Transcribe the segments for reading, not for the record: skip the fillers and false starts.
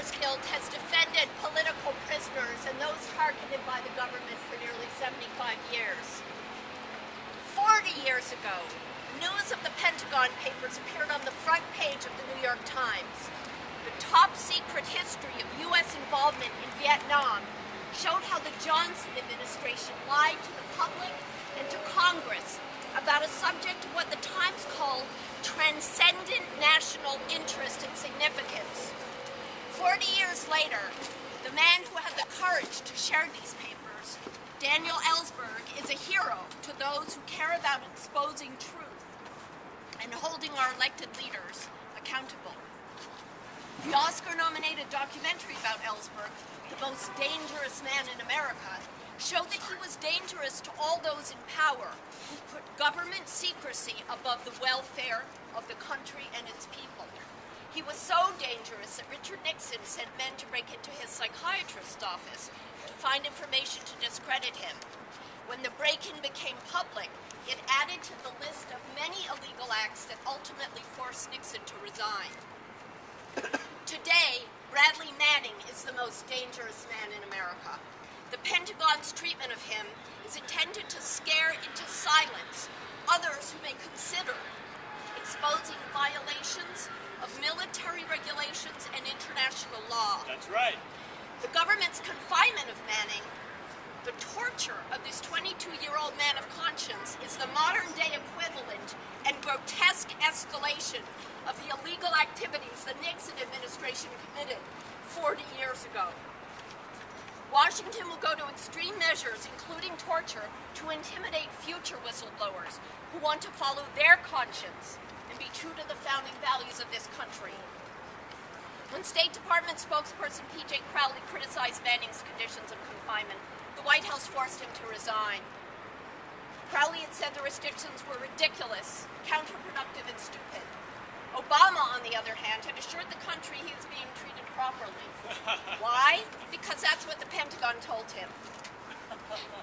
Lawyers Guild has defended political prisoners and those targeted by the government for nearly 75 years. 40 years ago, news of the Pentagon Papers appeared on the front page of the New York Times. The top-secret history of U.S. involvement in Vietnam showed how the Johnson administration lied to the public and to Congress about a subject of what the Times called transcendent national interest and significance. 40 years later, the man who had the courage to share these papers, Daniel Ellsberg, is a hero to those who care about exposing truth and holding our elected leaders accountable. The Oscar-nominated documentary about Ellsberg, The Most Dangerous Man in America, showed that he was dangerous to all those in power who put government secrecy above the welfare of the country and its people. He was so dangerous that Richard Nixon sent men to break into his psychiatrist's office to find information to discredit him. When the break-in became public, it added to the list of many illegal acts that ultimately forced Nixon to resign. Today, Bradley Manning is the most dangerous man in America. The Pentagon's treatment of him is intended to scare into silence others who may consider exposing violations of military regulations and international law. That's right. The government's confinement of Manning, the torture of this 22-year-old man of conscience, is the modern-day equivalent and grotesque escalation of the illegal activities the Nixon administration committed 40 years ago. Washington will go to extreme measures, including torture, to intimidate future whistleblowers who want to follow their conscience and be true to the founding values of this country. When State Department spokesperson P.J. Crowley criticized Manning's conditions of confinement, the White House forced him to resign. Crowley had said the restrictions were ridiculous, counterproductive, and stupid. Obama, on the other hand, had assured the country he was being treated properly. Why? Because that's what the Pentagon told him.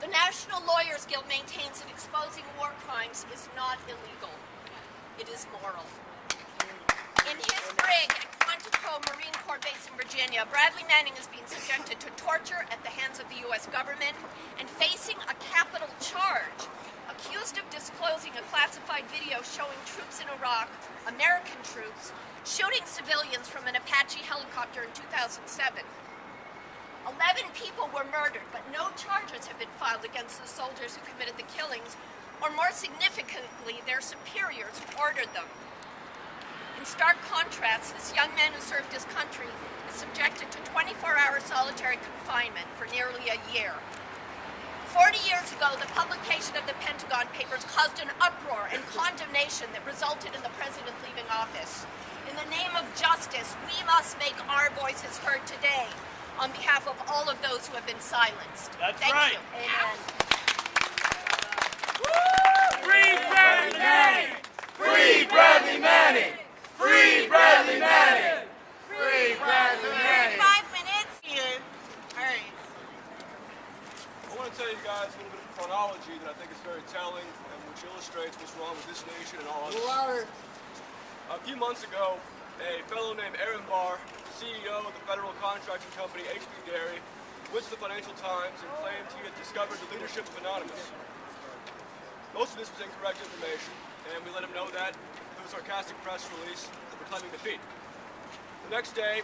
The National Lawyers Guild maintains that exposing war crimes is not illegal. It is moral. In his brig at Quantico Marine Corps Base in Virginia, Bradley Manning is being subjected to torture at the hands of the U.S. government and facing a capital charge, accused of disclosing a classified video showing troops in Iraq, American troops, shooting civilians from an Apache helicopter in 2007. 11 people were murdered, but no charges have been filed against the soldiers who committed the killings, or more significantly, their superiors who ordered them. In stark contrast, this young man who served his country is subjected to 24-hour solitary confinement for nearly a year. 40 years ago, the publication of the Pentagon Papers caused an uproar and condemnation that resulted in the president leaving office. In the name of justice, we must make our voices heard today on behalf of all of those who have been silenced. That's Thank right. you. Amen. Free Bradley Manning! Free Bradley Manning! Free Bradley Manning! Free Bradley Manning! 5 minutes. All right. I want to tell you guys a little bit of chronology that I think is very telling and which illustrates what's wrong with this nation and all others. A few months ago, a fellow named Aaron Barr, CEO of the federal contracting company H.B. Gary, went to the Financial Times and claimed he had discovered the leadership of Anonymous. Most of this was incorrect information, and we let him know that through a sarcastic press release proclaiming defeat. The next day,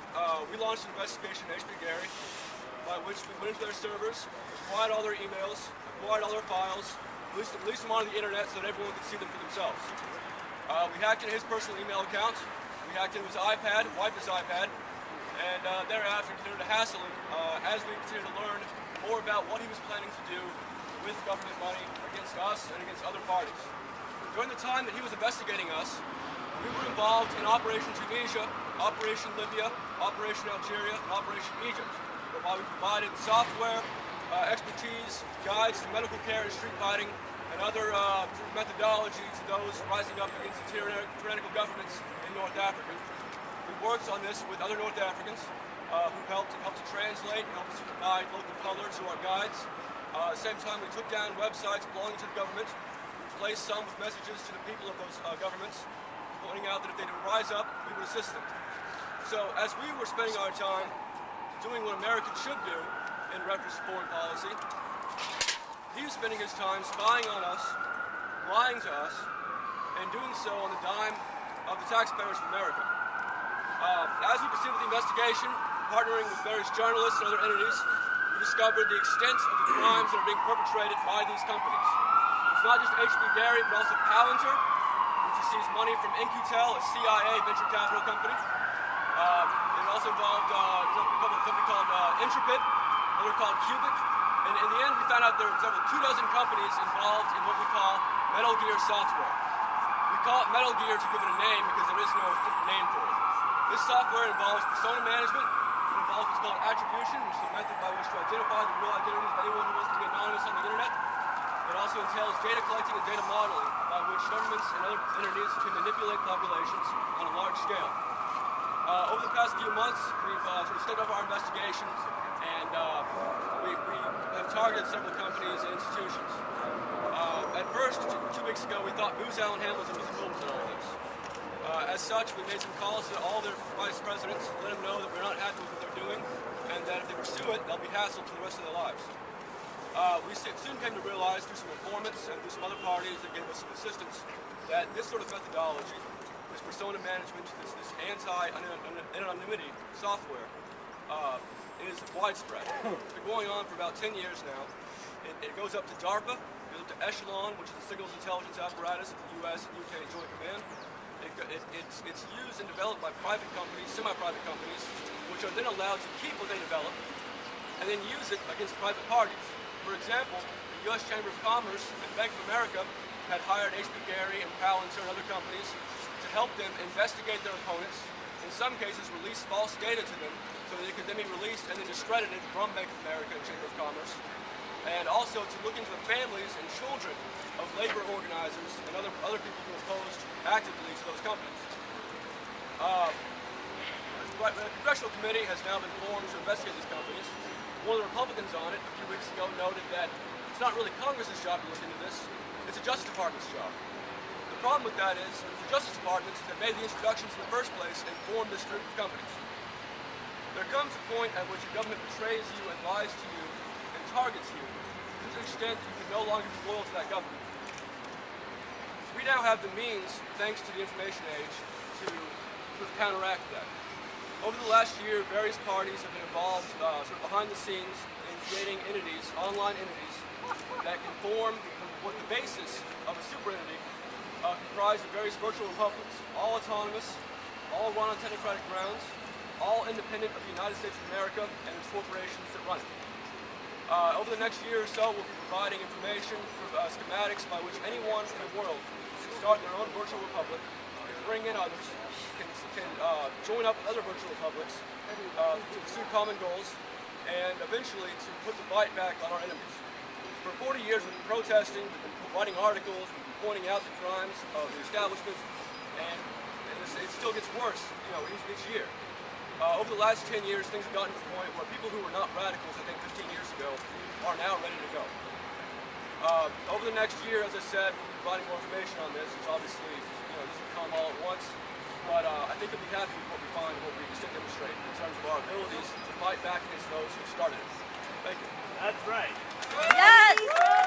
we launched an investigation at H.B. Gary, by which we went into their servers, acquired all their emails, acquired all their files, released them onto the internet so that everyone could see them for themselves. We hacked into his personal email account, we hacked into his iPad, wiped his iPad, and thereafter continued to hassle him as we continued to learn more about what he was planning to do with government money against us and against other parties. During the time that he was investigating us, we were involved in Operation Tunisia, Operation Libya, Operation Algeria, and Operation Egypt, whereby we provided software, expertise, guides to medical care and street fighting, and other methodology to those rising up against the tyrannical governments in North Africa. We worked on this with other North Africans who helped to translate, helped to provide local color to our guides. At the same time, we took down websites belonging to the government, replaced some with messages to the people of those governments, pointing out that if they did rise up, we would assist them. So as we were spending our time doing what Americans should do in reference to foreign policy. He was spending his time spying on us, lying to us, and doing so on the dime of the taxpayers of America. As we proceeded with the investigation, partnering with various journalists and other entities, we discovered the extent of the crimes that are being perpetrated by these companies. It's not just HB Gary, but also Palantir, which receives money from In-Q-Tel, a CIA venture capital company. It also involved a company called Intrepid, another called Cubic. And in the end, we found out there were several 2 dozen companies involved in what we call Metal Gear software. We call it Metal Gear to give it a name because there is no different name for it. This software involves persona management. It involves what's called attribution, which is a method by which to identify the real identities of anyone who wants to be anonymous on the internet. It also entails data collecting and data modeling, by which governments and other entities can manipulate populations on a large scale. Over the past few months, we've sort of stepped up our investigations, and we have targeted several companies and institutions. At first, 2 weeks ago, we thought Booz Allen Hamilton was involved in all this. As such, we made some calls to all their vice presidents, let them know that we're not happy with what they're doing, and that if they pursue it, they'll be hassled for the rest of their lives. We soon came to realize through some informants and through some other parties that gave us some assistance that this sort of methodology, this persona management, this anti-anonymity software, is widespread. It's been going on for about 10 years now. It goes up to DARPA, it goes up to Echelon, which is the signals intelligence apparatus of the U.S. and UK Joint Command. It's used and developed by private companies, semi-private companies, which are then allowed to keep what they develop and then use it against private parties. For example, the U.S. Chamber of Commerce and Bank of America had hired HB Gary and Palantir and other companies to help them investigate their opponents, in some cases release false data to them so that it could then be released and then discredited from Bank of America and Chamber of Commerce, and also to look into the families and children of labor organizers and other people who opposed actively to those companies. A congressional committee has now been formed to investigate these companies. One of the Republicans on it a few weeks ago noted that it's not really Congress's job to look into this, it's the Justice Department's job. The problem with that is it's the Justice Department that made the introductions in the first place and formed this group of companies. There comes a point at which the government betrays you and lies to you and targets you to the extent that you can no longer be loyal to that government. We now have the means, thanks to the information age, to counteract that. Over the last year, various parties have been involved sort of behind the scenes in creating entities, online entities, that can form what the basis of a super entity comprised of various virtual republics, all autonomous, all run on technocratic grounds, all independent of the United States of America and its corporations that run it. Over the next year or so, we'll be providing information, schematics by which anyone in the world can start their own virtual republic, can bring in others, can join up with other virtual republics to pursue common goals, and eventually to put the bite back on our enemies. For 40 years we've been protesting, we've been writing articles, we've been pointing out the crimes of the establishment, and it still gets worse, each year. Over the last 10 years, things have gotten to the point where people who were not radicals, I think 15 years ago, are now ready to go. Over the next year, as I said, we'll be providing more information on this. It's obviously, doesn't come all at once, but I think you'll be happy with what we find and what we can demonstrate in terms of our abilities to fight back against those who started it. Thank you. That's right. Yes!